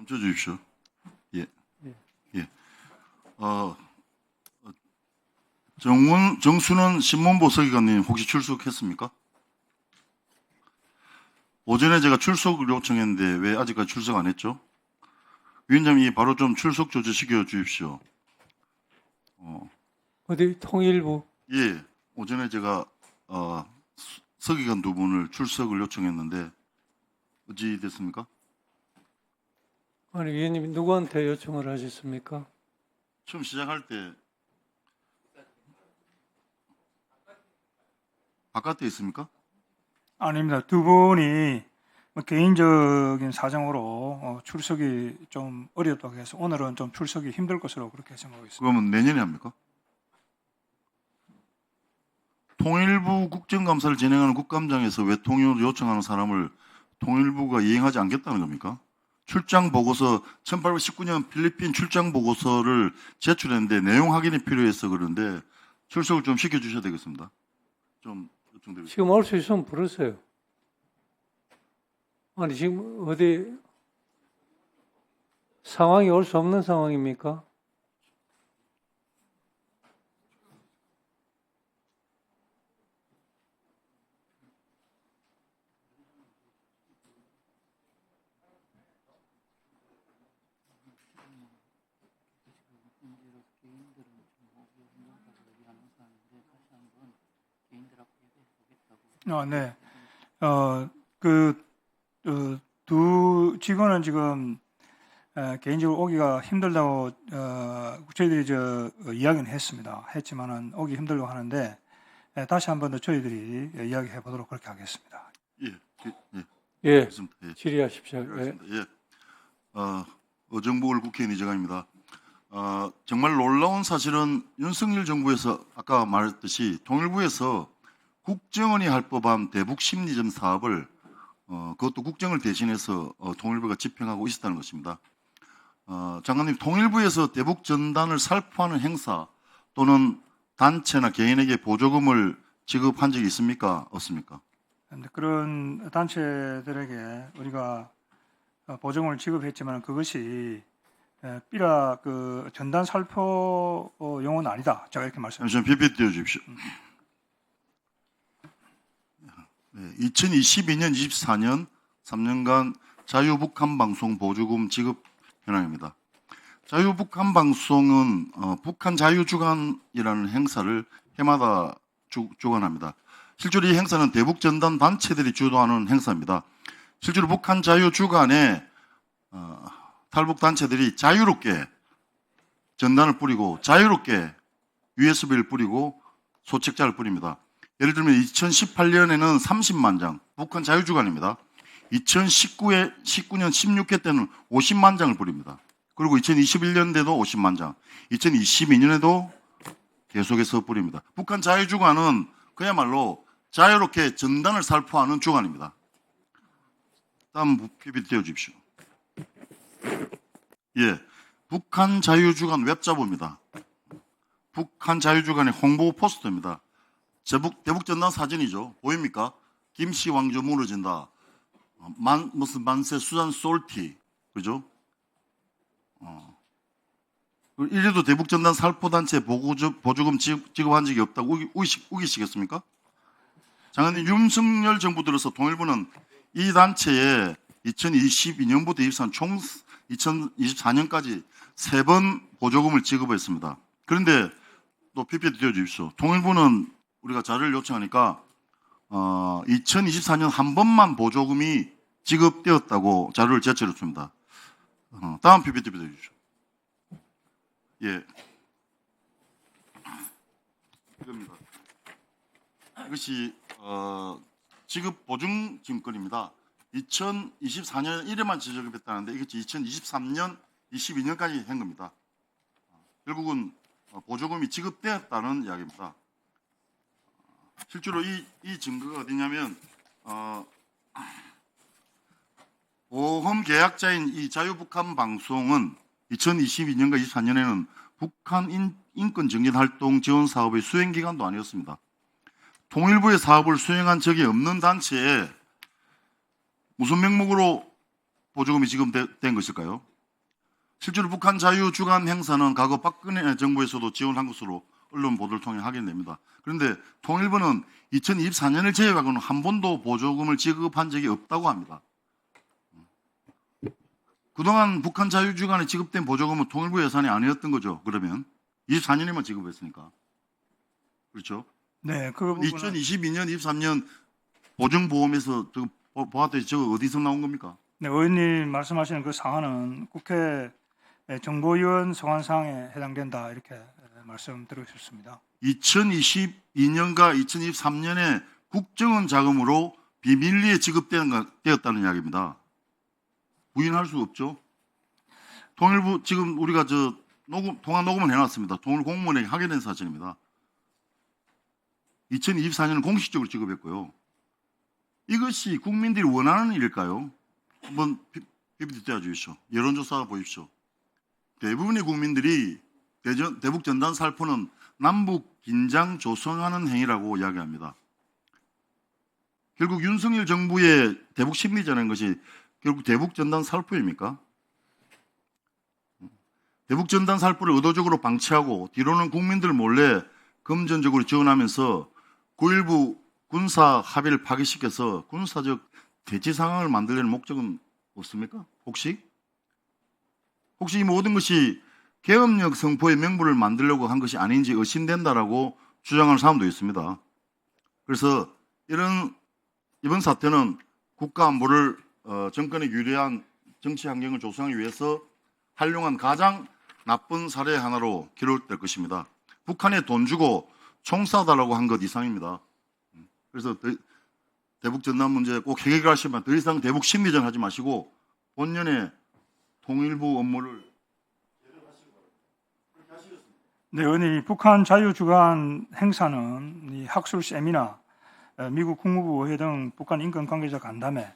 멈춰 주십시오. 예. 예. 예. 정순원 신문보서기관님 혹시 출석했습니까? 오전에 제가 출석을 요청했는데 왜 아직까지 출석 안 했죠? 위원장님이 바로 좀 출석 조치시켜 주십시오. 어디 통일부? 예. 오전에 제가 서기관 두 분을 출석을 요청했는데 어찌 됐습니까? 아니 위원님이 누구한테 요청을 하셨습니까? 처음 시작할 때 바깥에 있습니까? 아닙니다. 두 분이 뭐 개인적인 사정으로 출석이 좀 어렵다고 해서 오늘은 좀 출석이 힘들 것으로 그렇게 생각하고 있습니다. 그러면 내년에 합니까? 통일부 국정감사를 진행하는 국감장에서 왜 통일을 요청하는 사람을 통일부가 이행하지 않겠다는 겁니까? 출장 보고서 1819년 필리핀 출장 보고서를 제출했는데 내용 확인이 필요해서 그런데 출석을 좀 시켜주셔야 되겠습니다. 좀 요청드리겠습니다. 지금 올 수 있으면 부르세요. 아니 지금 어디 상황이 올 수 없는 상황입니까? 네. 두 직원은 지금 개인적으로 오기가 힘들다고 저희들이 이야기는 했지만은 오기 힘들다고 하는데 다시 한번 더 저희들이 이야기해 보도록 그렇게 하겠습니다. 예, 예, 예, 알겠습니다. 예. 질의하십시오. 예. 알겠습니다. 예. 어정복을 국회의원 이정환입니다. 정말 놀라운 사실은 윤석열 정부에서 아까 말했듯이 통일부에서 국정원이 할 법한 대북 심리전 사업을 그것도 국정을 대신해서 통일부가 집행하고 있었다는 것입니다. 장관님, 통일부에서 대북 전단을 살포하는 행사 또는 단체나 개인에게 보조금을 지급한 적이 있습니까? 없습니까? 그런 단체들에게 우리가 보조금을 지급했지만 그것이 삐라 전단 살포 용어는 아니다. 제가 이렇게 말씀드립니다. 잠시만 PPT 띄워주십시오. 2022년, 24년 3년간 자유북한방송 보조금 지급 현황입니다. 자유북한방송은 북한 자유주간이라는 행사를 해마다 주관합니다. 실제로 이 행사는 대북전단 단체들이 주도하는 행사입니다. 실제로 북한 자유주간에 탈북 단체들이 자유롭게 전단을 뿌리고 자유롭게 USB를 뿌리고 소책자를 뿌립니다. 예를 들면 2018년에는 30만 장, 북한 자유주간입니다. 2019년 16회 때는 50만 장을 뿌립니다. 그리고 2021년에도 50만 장, 2022년에도 계속해서 뿌립니다. 북한 자유주간은 그야말로 자유롭게 전단을 살포하는 주간입니다. 다음 PPT 띄워주십시오. 예, 북한 자유주간 웹자보입니다. 북한 자유주간의 홍보 포스터입니다. 대북전단 사진이죠. 보입니까? 김씨 왕조 무너진다. 무슨 만세 수잔 솔티. 그죠? 이래도 대북전단 살포단체 보조금 지급한 적이 없다고 우기시겠습니까? 장관님, 윤석열 정부 들어서 통일부는 이 단체에 2022년부터 23년 총 2024년까지 3번 보조금을 지급했습니다. 그런데 또 PPT 띄워주십시오. 통일부는 우리가 자료를 요청하니까 2024년 한 번만 보조금이 지급되었다고 자료를 제출했습니다. 다음 PPT 띄워주십시오. 예, 이겁니다. 이것이 지급 보증 증권입니다. 2024년 1회만 지급했다는데 이것이 2023년, 22년까지 한 겁니다. 결국은 보조금이 지급되었다는 이야기입니다. 실제로 이 증거가 어디냐면 보험 계약자인 이 자유북한 방송은 2022년과 24년에는 북한 인권 정신 활동 지원 사업의 수행 기간도 아니었습니다. 통일부의 사업을 수행한 적이 없는 단체에 무슨 명목으로 보조금이 지급된 것일까요? 실제로 북한 자유주간 행사는 과거 박근혜 정부에서도 지원한 것으로 언론 보도를 통해 확인됩니다. 그런데 통일부는 2024년을 제외하고는 한 번도 보조금을 지급한 적이 없다고 합니다. 그동안 북한 자유주간에 지급된 보조금은 통일부 예산이 아니었던 거죠. 그러면 24년에만 지급했으니까. 그렇죠? 네, 그 부분은 2022년, 23년 보증보험에서 보았더니 저거 어디서 나온 겁니까? 네, 의원님 말씀하시는 그 사안은 국회 정보위원 소관사항에 해당된다 이렇게 말씀드리셨습니다. 2022년과 2023년에 국정원 자금으로 비밀리에 지급되었다는 이야기입니다. 부인할 수 없죠. 통일부 지금 우리가 통화 녹음을 해놨습니다. 통일 공무원에게 하게 된 사실입니다. 2024년은 공식적으로 지급했고요. 이것이 국민들이 원하는 일일까요? 한번 PPT 떼어주십시오. 여론조사 보십시오. 대부분의 국민들이 대북 전단 살포는 남북 긴장 조성하는 행위라고 이야기합니다. 결국 윤석열 정부의 대북 심리전인 것이 결국 대북 전단 살포입니까? 대북 전단 살포를 의도적으로 방치하고 뒤로는 국민들 몰래 금전적으로 지원하면서 9.19 군사 합의를 파기시켜서 군사적 대치 상황을 만들려는 목적은 없습니까? 혹시 이 모든 것이 계엄령 선포의 명분을 만들려고 한 것이 아닌지 의심된다라고 주장하는 사람도 있습니다. 그래서 이번 사태는 국가 안보를 정권에 유리한 정치 환경을 조성하기 위해서 활용한 가장 나쁜 사례 하나로 기록될 것입니다. 북한에 돈 주고 총 쏴달라고 한 것 이상입니다. 그래서 대북 전단 문제 꼭 해결하시면 더 이상 대북 심리전 하지 마시고 본연의 통일부 업무를 네, 의원님 북한 자유주간 행사는 이 학술 세미나, 미국 국무부 의회 등 북한 인권 관계자 간담회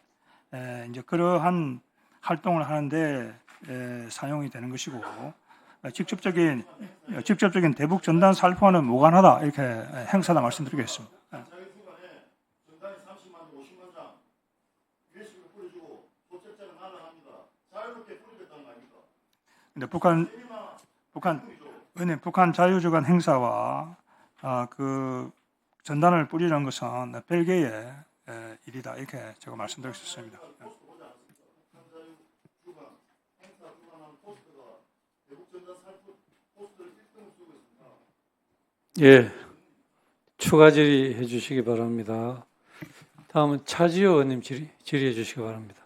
이제 그러한 활동을 하는데 사용이 되는 것이고 직접적인 대북 전단 살포와는 무관하다 이렇게 행사다 말씀드리겠습니다. 근데 북한 자유주간 행사와 그 전단을 뿌리는 것은 별개의 일이다 이렇게 제가 말씀드릴 수 있습니다. 예, 추가 질의해 주시기 바랍니다. 다음은 차지호 의원님 질의해 주시기 바랍니다.